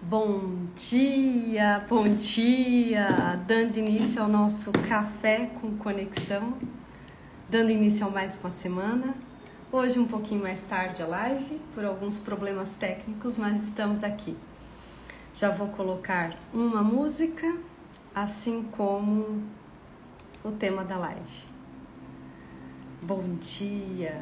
Bom dia! Dando início ao nosso Café com Conexão, dando início a mais uma semana. Hoje um pouquinho mais tarde a live, por alguns problemas técnicos, mas estamos aqui. Já vou colocar uma música, assim como o tema da live. Bom dia!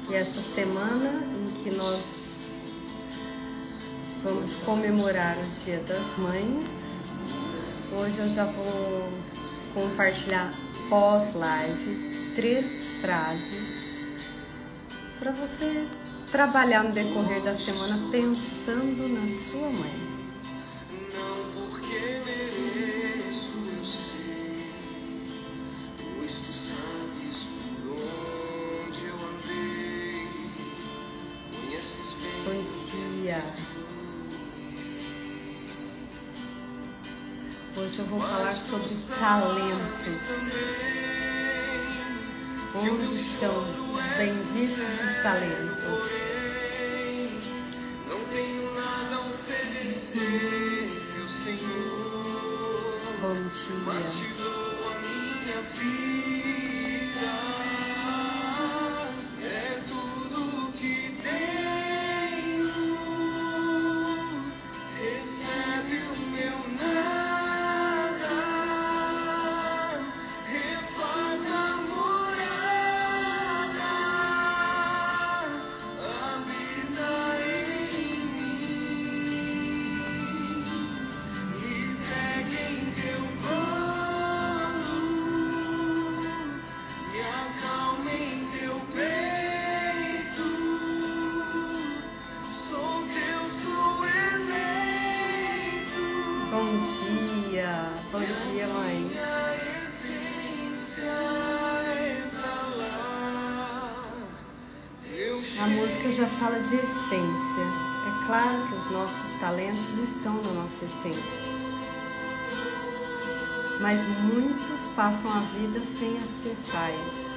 E essa semana em que nós vamos comemorar o Dia das Mães, hoje eu já vou compartilhar pós-live 3 frases para você trabalhar no decorrer da semana pensando na sua mãe. Bom dia! Hoje eu vou falar sobre talentos. Onde estão os benditos dos talentos? Não tenho nada a oferecer, meu Senhor. Bom dia! Mas te dou a minha vida. Bom dia, mãe. A música já fala de essência. É claro que os nossos talentos estão na nossa essência, mas muitos passam a vida sem acessar isso.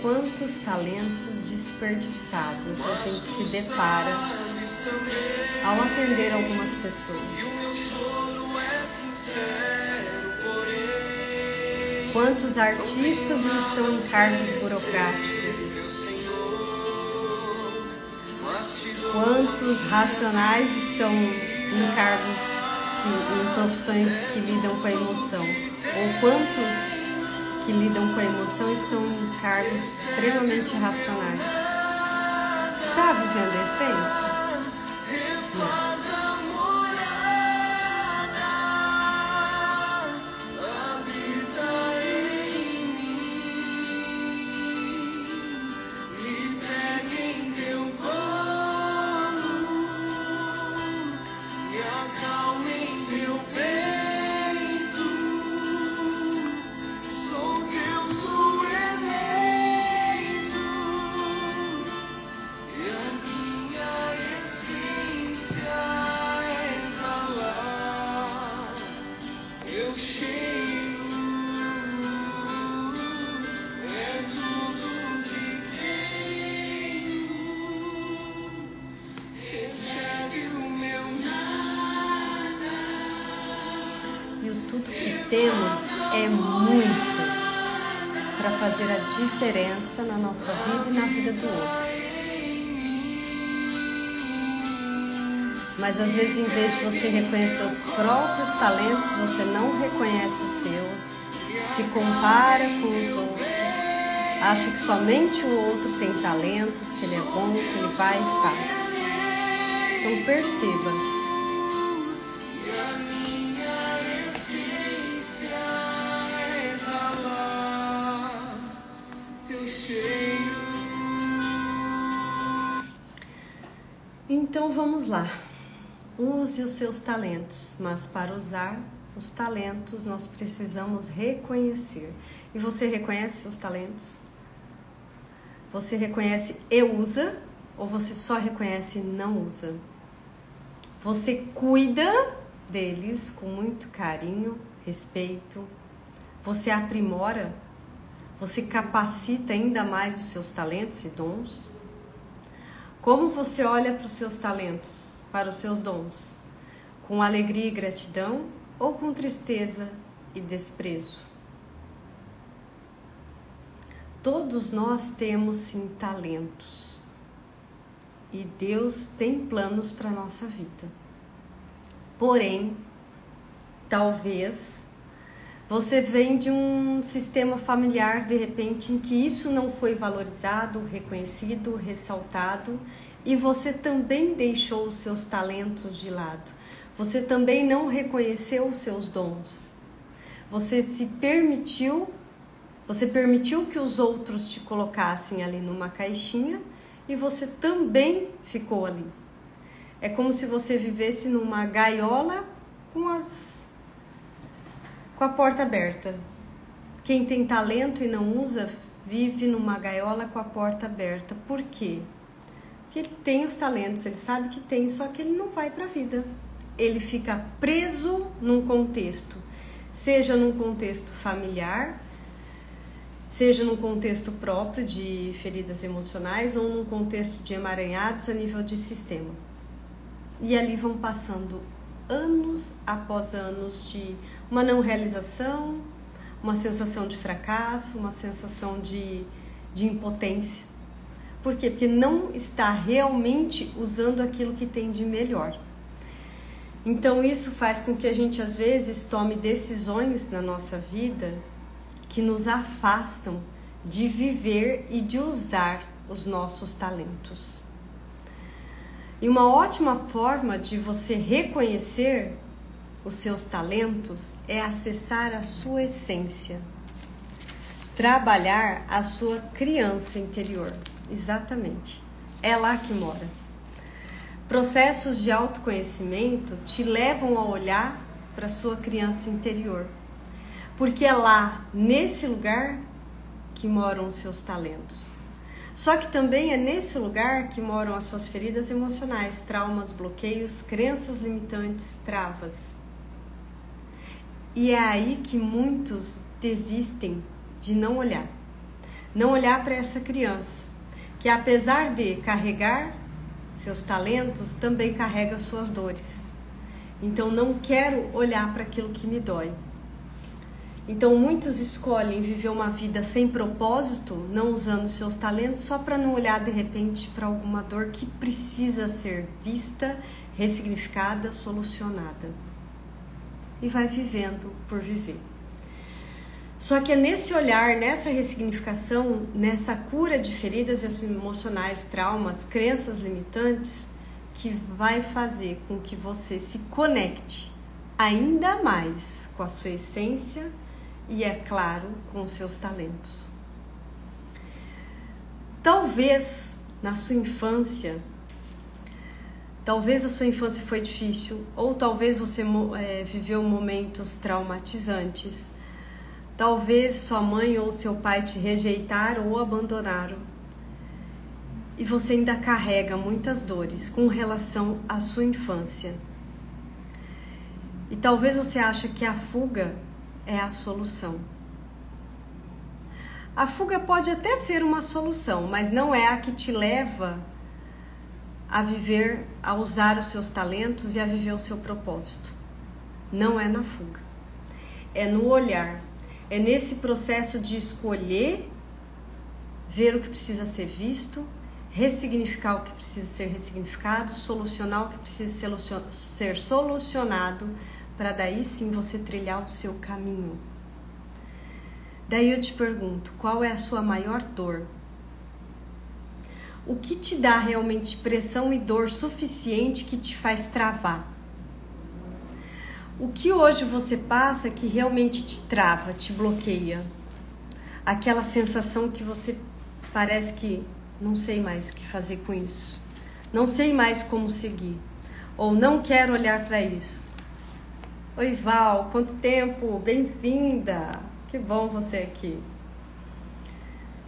Quantos talentos desperdiçados a gente se depara ao atender algumas pessoas. Quantos artistas estão em cargos burocráticos. Quantos racionais estão em cargos, em profissões que lidam com a emoção. Ou quantos que lidam com a emoção estão em cargos extremamente racionais. Tá vivendo a essência? Não. Essência temos é muito para fazer a diferença na nossa vida e na vida do outro. Mas às vezes, em vez de você reconhecer os próprios talentos, você não reconhece os seus, se compara com os outros, acha que somente o outro tem talentos, que ele é bom, que ele vai e faz. Então perceba. Então vamos lá. Use os seus talentos, mas para usar os talentos nós precisamos reconhecer. E você reconhece seus talentos? Você reconhece e usa? Ou você só reconhece e não usa? Você cuida deles com muito carinho, respeito? Você aprimora? Você capacita ainda mais os seus talentos e dons? Como você olha para os seus talentos, para os seus dons? Com alegria e gratidão ou com tristeza e desprezo? Todos nós temos sim talentos e Deus tem planos para a nossa vida. Porém, talvez você vem de um sistema familiar, de repente, em que isso não foi valorizado, reconhecido, ressaltado, e você também deixou os seus talentos de lado. Você também não reconheceu os seus dons. Você permitiu que os outros te colocassem ali numa caixinha e você também ficou ali. É como se você vivesse numa gaiola com a porta aberta. Quem tem talento e não usa, vive numa gaiola com a porta aberta. Por quê? Porque ele tem os talentos, ele sabe que tem, só que ele não vai para a vida. Ele fica preso num contexto, seja num contexto familiar, seja num contexto próprio de feridas emocionais ou num contexto de emaranhados a nível de sistema. E ali vão passando anos após anos de uma não realização, uma sensação de fracasso, uma sensação de impotência. Por quê? Porque não está realmente usando aquilo que tem de melhor. Então isso faz com que a gente às vezes tome decisões na nossa vida que nos afastam de viver e de usar os nossos talentos. E uma ótima forma de você reconhecer os seus talentos é acessar a sua essência, trabalhar a sua criança interior. Exatamente, é lá que mora. Processos de autoconhecimento te levam a olhar para a sua criança interior, porque é lá, nesse lugar, que moram os seus talentos. Só que também é nesse lugar que moram as suas feridas emocionais, traumas, bloqueios, crenças limitantes, travas. E é aí que muitos desistem de não olhar para essa criança, que apesar de carregar seus talentos, também carrega suas dores. Então não quero olhar para aquilo que me dói. Então muitos escolhem viver uma vida sem propósito, não usando seus talentos, só para não olhar de repente para alguma dor que precisa ser vista, ressignificada, solucionada. E vai vivendo por viver. Só que é nesse olhar, nessa ressignificação, nessa cura de feridas emocionais, traumas, crenças limitantes, que vai fazer com que você se conecte ainda mais com a sua essência e, é claro, com os seus talentos. Talvez na sua infância, a sua infância foi difícil, ou talvez você viveu momentos traumatizantes. Talvez sua mãe ou seu pai te rejeitaram ou abandonaram. E você ainda carrega muitas dores com relação à sua infância. E talvez você ache que a fuga é a solução. A fuga pode até ser uma solução, mas não é a que te leva a viver, a usar os seus talentos e a viver o seu propósito. Não é na fuga. é no olhar. É nesse processo de escolher, ver o que precisa ser visto, ressignificar o que precisa ser ressignificado, solucionar o que precisa ser solucionado, para daí sim você trilhar o seu caminho. Daí eu te pergunto, qual é a sua maior dor? O que te dá realmente pressão e dor suficiente que te faz travar? O que hoje você passa que realmente te trava, te bloqueia? Aquela sensação que você parece que não sei mais o que fazer com isso. Não sei mais como seguir. Ou não quero olhar para isso. Oi, Val, quanto tempo? Bem-vinda! Que bom você aqui.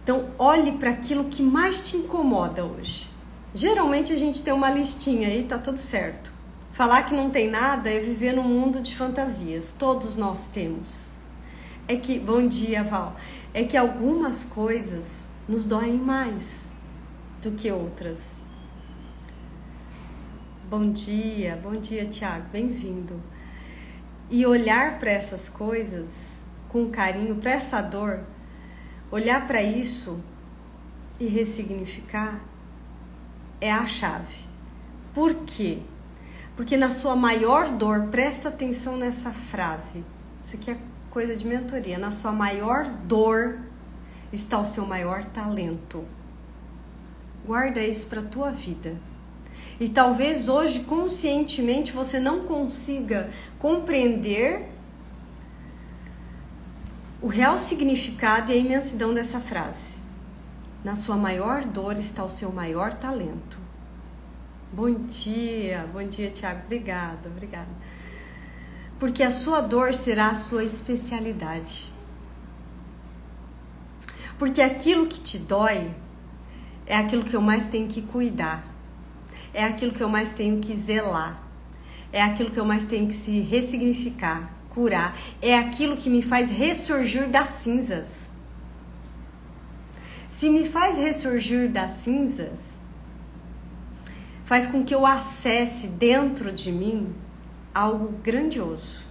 Então, olhe para aquilo que mais te incomoda hoje. Geralmente a gente tem uma listinha aí, tá tudo certo. Falar que não tem nada é viver num mundo de fantasias. Todos nós temos. É que, bom dia, Val. É que algumas coisas nos doem mais do que outras. Bom dia, Tiago, bem-vindo. E olhar para essas coisas com carinho, para essa dor, olhar para isso e ressignificar é a chave. Por quê? Porque na sua maior dor, presta atenção nessa frase. Isso aqui é coisa de mentoria. Na sua maior dor está o seu maior talento. Guarda isso para a tua vida. E talvez hoje, conscientemente, você não consiga compreender o real significado e a imensidão dessa frase. Na sua maior dor está o seu maior talento. Bom dia, Tiago. Obrigada. Porque a sua dor será a sua especialidade. Porque aquilo que te dói é aquilo que eu mais tenho que cuidar. É aquilo que eu mais tenho que zelar. É aquilo que eu mais tenho que se ressignificar, curar. É aquilo que me faz ressurgir das cinzas. Se me faz ressurgir das cinzas, faz com que eu acesse dentro de mim algo grandioso.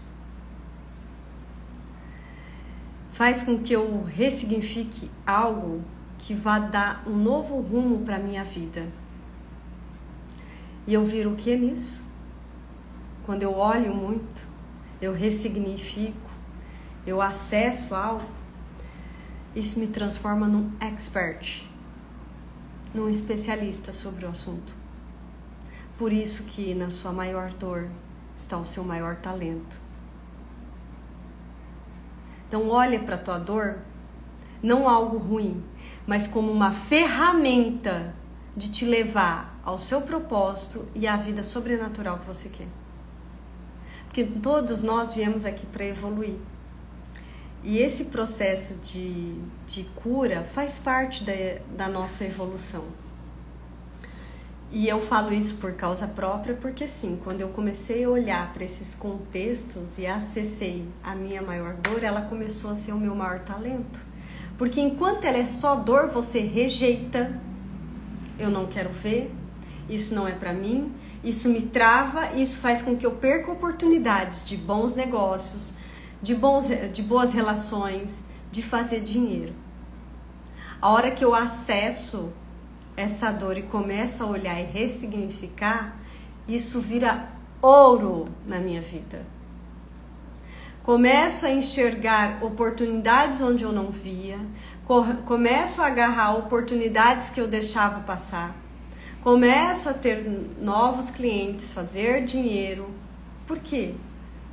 Faz com que eu ressignifique algo que vá dar um novo rumo para a minha vida. E eu viro o que nisso? Quando eu olho muito, eu ressignifico, eu acesso algo, isso me transforma num expert, num especialista sobre o assunto. Por isso que na sua maior dor está o seu maior talento. Então olha para a tua dor, não algo ruim, mas como uma ferramenta de te levar ao seu propósito e à vida sobrenatural que você quer. Porque todos nós viemos aqui para evoluir. E esse processo de cura faz parte da nossa evolução. E eu falo isso por causa própria, porque sim, quando eu comecei a olhar para esses contextos e acessei a minha maior dor, ela começou a ser o meu maior talento. Porque enquanto ela é só dor, você rejeita. Eu não quero ver, isso não é para mim, isso me trava, isso faz com que eu perca oportunidades de bons negócios, de boas relações, de fazer dinheiro. A hora que eu acesso essa dor e começo a olhar e ressignificar, isso vira ouro na minha vida. Começo a enxergar oportunidades onde eu não via, começo a agarrar oportunidades que eu deixava passar, começo a ter novos clientes, fazer dinheiro. Por quê?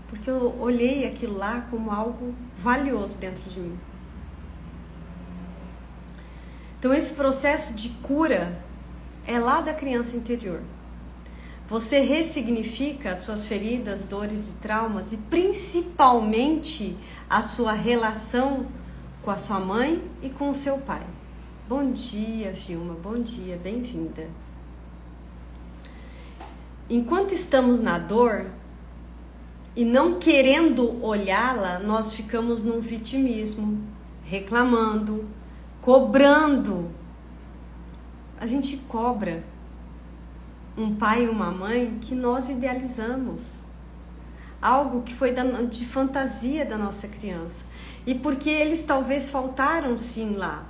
Porque eu olhei aquilo lá como algo valioso dentro de mim. Então esse processo de cura é lá da criança interior. Você ressignifica as suas feridas, dores e traumas e principalmente a sua relação com a sua mãe e com o seu pai. Bom dia, Vilma. Bom dia, bem-vinda. Enquanto estamos na dor e não querendo olhá-la, nós ficamos num vitimismo, reclamando, cobrando. A gente cobra um pai e uma mãe que nós idealizamos. algo que foi de fantasia da nossa criança. E porque eles talvez faltaram sim lá,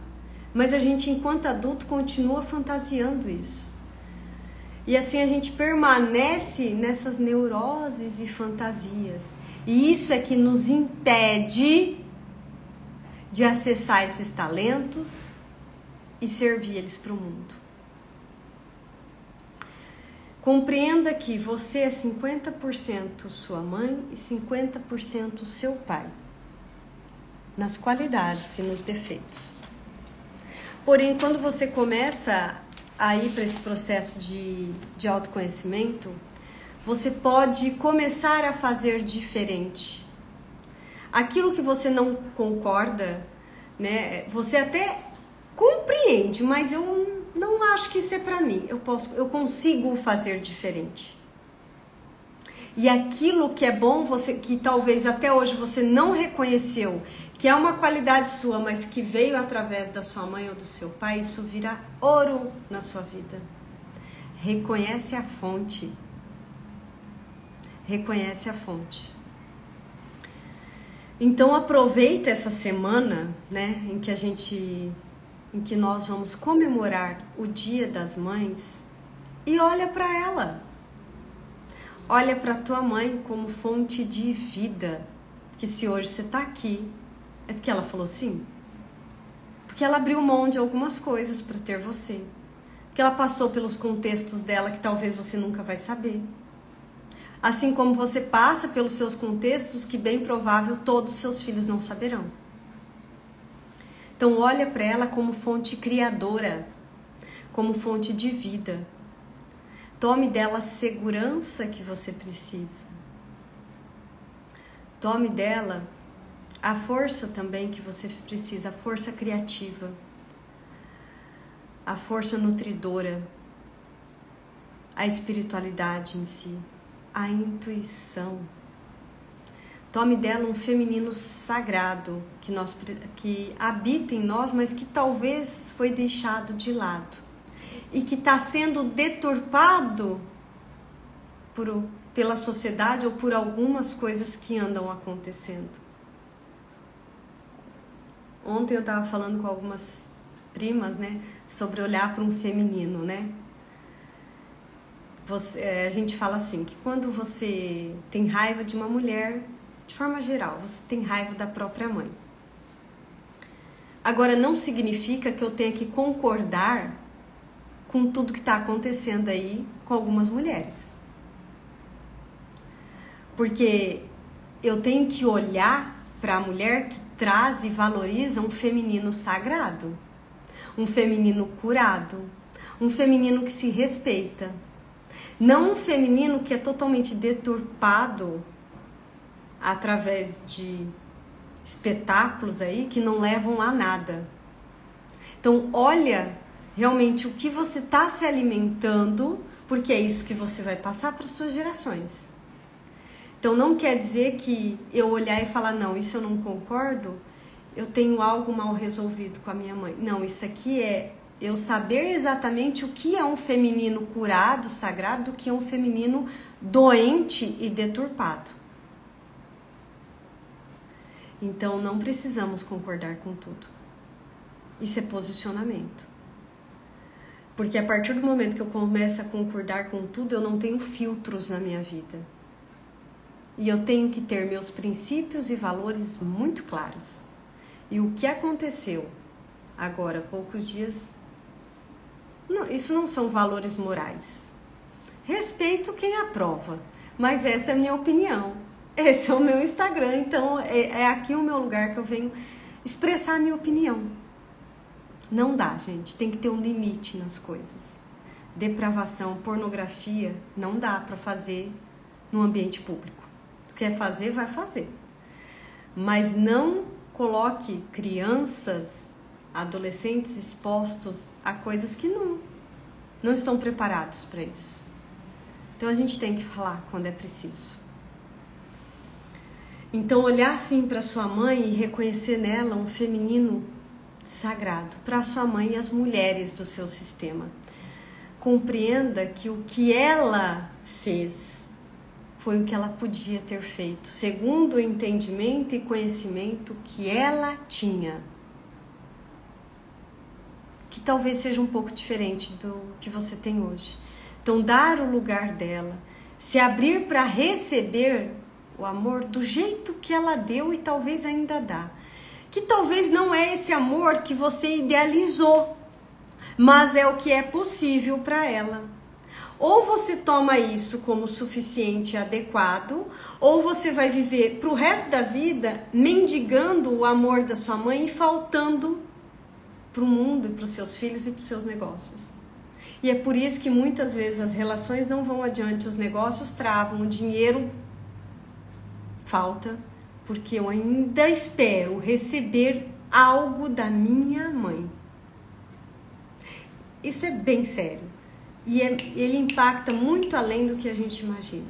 mas a gente enquanto adulto continua fantasiando isso. E assim a gente permanece nessas neuroses e fantasias. E isso é que nos impede de acessar esses talentos e servir eles para o mundo. Compreenda que você é 50% sua mãe e 50% seu pai, nas qualidades e nos defeitos. Porém, quando você começa a ir para esse processo de autoconhecimento, você pode começar a fazer diferente. Aquilo que você não concorda, né? Você até compreende, mas eu não acho que isso é para mim. Eu consigo fazer diferente. E aquilo que é bom, que talvez até hoje você não reconheceu, que é uma qualidade sua, mas que veio através da sua mãe ou do seu pai, isso vira ouro na sua vida. Reconhece a fonte. Reconhece a fonte. Então aproveita essa semana, né, em que nós vamos comemorar o Dia das Mães e olha para ela. Olha para tua mãe como fonte de vida. Que se hoje você está aqui, é porque ela falou sim. Porque ela abriu mão de algumas coisas para ter você. Porque ela passou pelos contextos dela que talvez você nunca vai saber. Assim como você passa pelos seus contextos que bem provável todos os seus filhos não saberão. Então olha para ela como fonte criadora, como fonte de vida. Tome dela a segurança que você precisa. Tome dela a força também que você precisa, a força criativa, a força nutridora, a espiritualidade em si, a intuição. Tome dela um feminino sagrado que habita em nós, mas que talvez foi deixado de lado. E que está sendo deturpado pela sociedade ou por algumas coisas que andam acontecendo. Ontem eu estava falando com algumas primas, né, sobre olhar para um feminino, né? A gente fala assim, que quando você tem raiva de uma mulher, de forma geral, você tem raiva da própria mãe. Agora, não significa que eu tenha que concordar com tudo que está acontecendo aí com algumas mulheres. Porque eu tenho que olhar para a mulher que traz e valoriza um feminino sagrado, um feminino curado, um feminino que se respeita. Não um feminino que é totalmente deturpado através de espetáculos aí que não levam a nada. Então, olha realmente o que você está se alimentando, porque é isso que você vai passar para as suas gerações. Então não quer dizer que eu olhar e falar, não, isso eu não concordo, eu tenho algo mal resolvido com a minha mãe. Não, isso aqui é eu saber exatamente o que é um feminino curado, sagrado, do que é um feminino doente e deturpado. Então não precisamos concordar com tudo. Isso é posicionamento. Porque a partir do momento que eu começo a concordar com tudo, eu não tenho filtros na minha vida. E eu tenho que ter meus princípios e valores muito claros. E o que aconteceu agora, há poucos dias, não, isso não são valores morais. Respeito quem aprova, mas essa é a minha opinião. Esse é o meu Instagram, então é aqui o meu lugar que eu venho expressar a minha opinião. Não dá, gente, tem que ter um limite nas coisas. Depravação, pornografia, não dá para fazer no ambiente público. Quer fazer, vai fazer. Mas não coloque crianças, adolescentes expostos a coisas que não estão preparados para isso. Então a gente tem que falar quando é preciso. Então olhar assim para sua mãe e reconhecer nela um feminino sagrado, para sua mãe e as mulheres do seu sistema. Compreenda que o que ela fez foi o que ela podia ter feito, segundo o entendimento e conhecimento que ela tinha. Que talvez seja um pouco diferente do que você tem hoje. Então, dar o lugar dela, se abrir para receber o amor do jeito que ela deu e talvez ainda dá. Que talvez não é esse amor que você idealizou, mas é o que é possível para ela. Ou você toma isso como suficiente e adequado, ou você vai viver pro resto da vida mendigando o amor da sua mãe e faltando pro mundo e pros seus filhos e pros seus negócios. E é por isso que muitas vezes as relações não vão adiante, os negócios travam, o dinheiro falta, porque eu ainda espero receber algo da minha mãe. Isso é bem sério. E ele impacta muito além do que a gente imagina.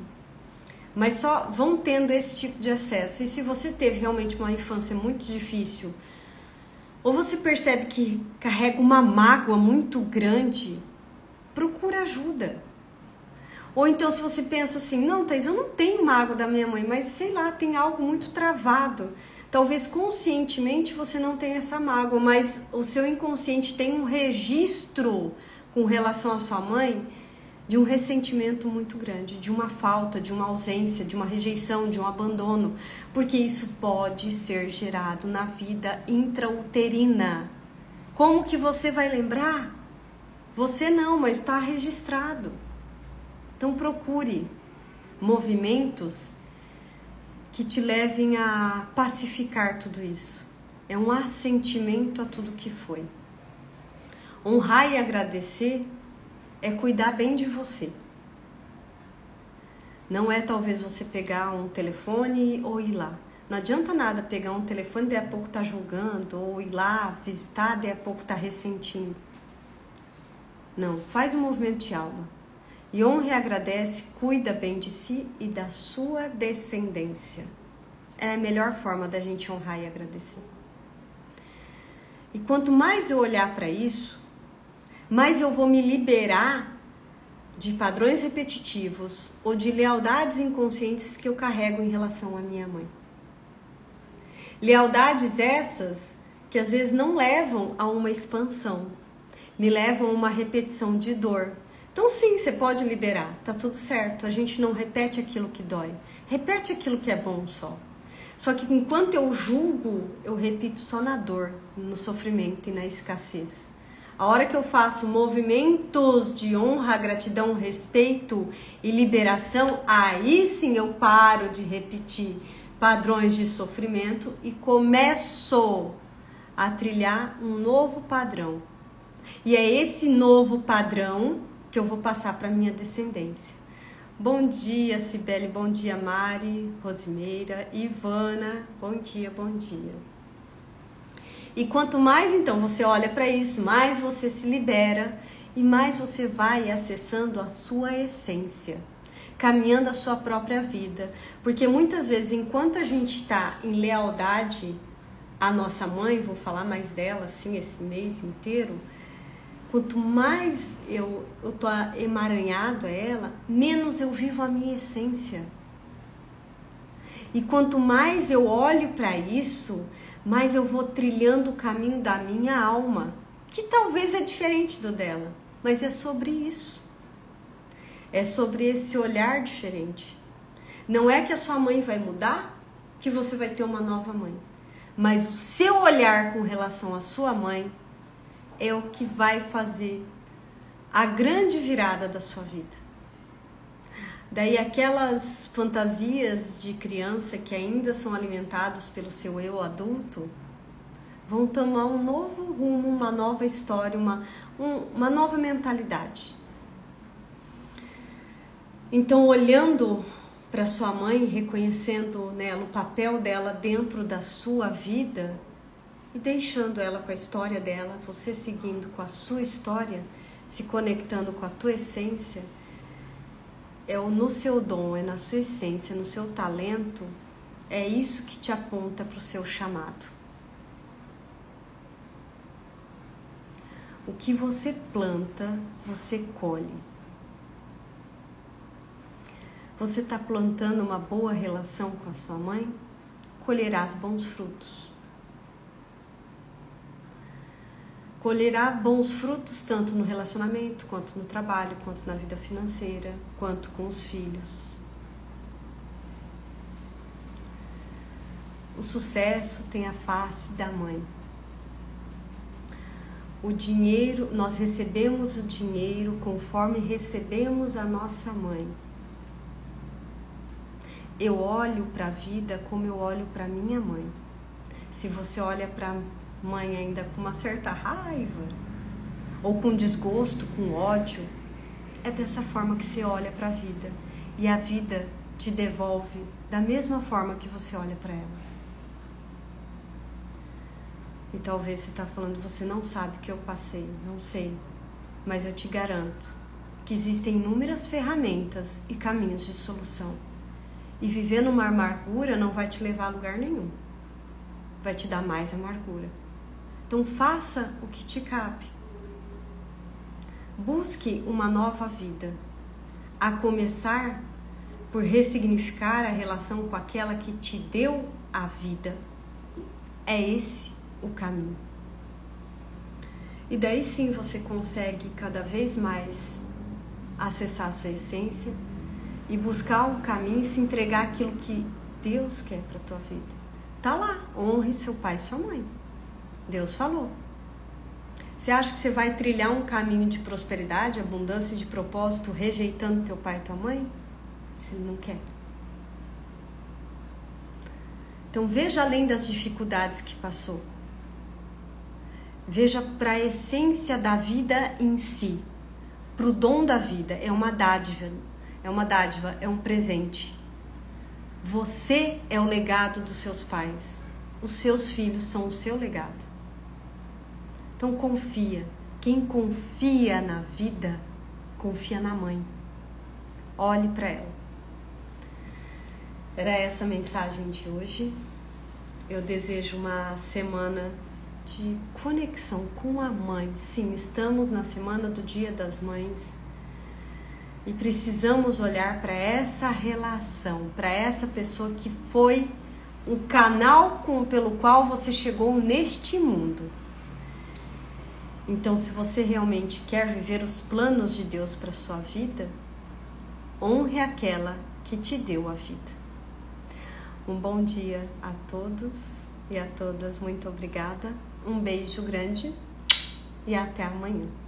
Mas só vão tendo esse tipo de acesso. E se você teve realmente uma infância muito difícil, ou você percebe que carrega uma mágoa muito grande, procura ajuda. Ou então se você pensa assim, não, Thaís, eu não tenho mágoa da minha mãe, mas sei lá, tem algo muito travado. Talvez conscientemente você não tenha essa mágoa, mas o seu inconsciente tem um registro com relação à sua mãe, de um ressentimento muito grande, de uma falta, de uma ausência, de uma rejeição, de um abandono, porque isso pode ser gerado na vida intrauterina. Como que você vai lembrar? Você não, mas está registrado. Então procure movimentos que te levem a pacificar tudo isso. É um assentimento a tudo que foi. Honrar e agradecer é cuidar bem de você. Não é talvez você pegar um telefone ou ir lá. Não adianta nada pegar um telefone e daí a pouco tá julgando, ou ir lá visitar e daí a pouco tá ressentindo. Não, faz um movimento de alma. E honra e agradece, cuida bem de si e da sua descendência. É a melhor forma da gente honrar e agradecer. E quanto mais eu olhar para isso, mais eu vou me liberar de padrões repetitivos ou de lealdades inconscientes que eu carrego em relação à minha mãe. Lealdades essas que às vezes não levam a uma expansão, me levam a uma repetição de dor. Então sim, você pode liberar, tá tudo certo, a gente não repete aquilo que dói, repete aquilo que é bom só. Só que enquanto eu julgo, eu repito só na dor, no sofrimento e na escassez. A hora que eu faço movimentos de honra, gratidão, respeito e liberação, aí sim eu paro de repetir padrões de sofrimento e começo a trilhar um novo padrão. E é esse novo padrão que eu vou passar para minha descendência. Bom dia, Cibele, bom dia, Mari, Rosimeira, Ivana, bom dia, bom dia. E quanto mais então você olha para isso, mais você se libera e mais você vai acessando a sua essência, caminhando a sua própria vida. Porque muitas vezes, enquanto a gente está em lealdade à nossa mãe, vou falar mais dela assim esse mês inteiro, quanto mais eu tô emaranhado a ela, menos eu vivo a minha essência. E quanto mais eu olho para isso, mais eu vou trilhando o caminho da minha alma, que talvez é diferente do dela, mas é sobre isso. É sobre esse olhar diferente. Não é que a sua mãe vai mudar, que você vai ter uma nova mãe, mas o seu olhar com relação à sua mãe é o que vai fazer a grande virada da sua vida. Daí aquelas fantasias de criança que ainda são alimentados pelo seu eu adulto vão tomar um novo rumo, uma nova história, uma nova mentalidade. Então, olhando para sua mãe, reconhecendo nela o papel dela dentro da sua vida e deixando ela com a história dela, você seguindo com a sua história, se conectando com a tua essência, é no seu dom, é na sua essência, no seu talento, é isso que te aponta para o seu chamado. O que você planta, você colhe. Você está plantando uma boa relação com a sua mãe? Colherás bons frutos. Colherá bons frutos tanto no relacionamento, quanto no trabalho, quanto na vida financeira, quanto com os filhos. O sucesso tem a face da mãe. O dinheiro, nós recebemos o dinheiro conforme recebemos a nossa mãe. Eu olho para a vida como eu olho para minha mãe. Se você olha para a mãe ainda com uma certa raiva, ou com desgosto, com ódio, é dessa forma que você olha para a vida. E a vida te devolve da mesma forma que você olha para ela. E talvez você está falando, você não sabe o que eu passei. Não sei, mas eu te garanto que existem inúmeras ferramentas e caminhos de solução. E viver numa amargura não vai te levar a lugar nenhum. Vai te dar mais amargura. Então faça o que te cabe. Busque uma nova vida. A começar por ressignificar a relação com aquela que te deu a vida. É esse o caminho. E daí sim você consegue cada vez mais acessar a sua essência e buscar um caminho e se entregar aquilo que Deus quer para a tua vida. Tá lá, honre seu pai e sua mãe. Deus falou. Você acha que você vai trilhar um caminho de prosperidade, abundância e de propósito rejeitando teu pai e tua mãe? Se ele não quer. Então veja além das dificuldades que passou. Veja para a essência da vida em si, para o dom da vida. É uma dádiva, é um presente. Você é o legado dos seus pais. Os seus filhos são o seu legado. Então confia. Quem confia na vida, confia na mãe. Olhe para ela. Era essa a mensagem de hoje. Eu desejo uma semana de conexão com a mãe. Sim, estamos na semana do Dia das Mães e precisamos olhar para essa relação, para essa pessoa que foi o canal pelo qual você chegou neste mundo. Então, se você realmente quer viver os planos de Deus para sua vida, honre aquela que te deu a vida. Um bom dia a todos e a todas. Muito obrigada. Um beijo grande e até amanhã.